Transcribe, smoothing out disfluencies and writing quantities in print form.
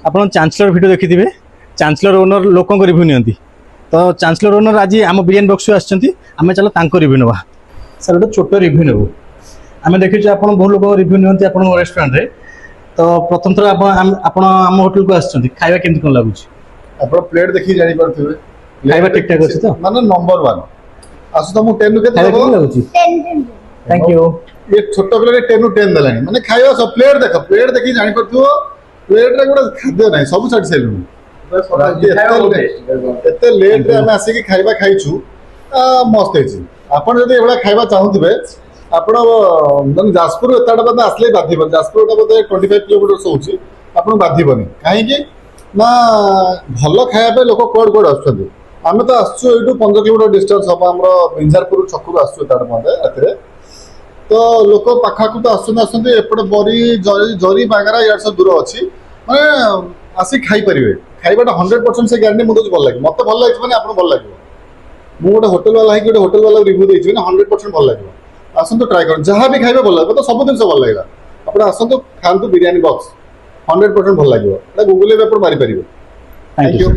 ଆପଣ chancellor video ଦେଖିଥିବେ chancellor owner ଲୋକଙ୍କ ରିଭ୍ୟୁ ନିଅନ୍ତି ତ ଚାନ୍ସଲର ଓନର ଆଜି ଆମ ବିରିୟାନୀ ବକ୍ସକୁ ଆସିଛନ୍ତି ଆମେ ଚାଲ ତାଙ୍କ ରିଭ୍ୟୁ ନେବା ସାର୍ ଗୋଟେ ଛୋଟ ରିଭ୍ୟୁ ନେବୁ ଆମେ ଦେଖିଛୁ ଆପଣ ବହୁ ଲୋକ ରିଭ୍ୟୁ ନିଅନ୍ତି ଆପଣଙ୍କ ରେଷ୍ଟୁରାଣ୍ଟରେ ତ ପ୍ରଥମ ଥର ଆପଣ ଆମ ହୋଟେଲକୁ ଆସିଛନ୍ତି ଖାଇବା କେମିତି କ'ଣ ଲାଗୁଛି ଆପଣ ପ୍ଲେଟ୍ ଦେଖିକି ଜାଣିପାରୁଥିବେ ଖାଇବା ଠିକଠାକ୍ ଅଛି ତ ମାନେ ନମ୍ବର 1 ଆସୁ ତ ମୁଁ 10 ରୁ କେତେ ଖାଇବା କେମିତି ଲାଗୁଛି ଥ୍ୟାଙ୍କ ୟୁ ये छोट पिले 10 ରୁ 10 देलानी माने खाଇବା सब प्लेट देखि जानि परथियो प्लेट रे गोटे खाद्य नाही सब छाडी सेलुनी एते लेट रे हम आसी कि खाଇବା खाइछु मस्त हेछि आपण जदि एवला खाଇବା चाहुथिबे आपण मन जाजपुर एताडा बद आसले बाधिबन जाजपुर टा बद 25 किलोमीटर होछि आपण बाधिबनी काहे कि ना भलो खाଇବା पे लोक कोड कोड आछथि आमे तो आछछु एटू 15 किलोमीटर डिस्टेंस हम हमरो बिंजारपुर छकु आछछु एताडा मते रातिरे तो लोक पाखाकू तो आसुना एपटे बरी जरी बागरा यार सब दूर अच्छी माने आसी खाई परिवे खाइबाटा 100% से ग्यारंटी मुझे भल लगे मत भल लगे माने आपन भल लगे मु गोटे होटल वाला है गोटे होटल वाला रिव्यू देछि ना 100% भल लगे आसंतु ट्राई कर जहां भी खाइबे भल लगे तो सब दिन से भल लगेगा आपण आसंतु खांतु बिरयानी बॉक्स 100% भल लगे एटा गूगल पे पर मारी परिवे थैंक यू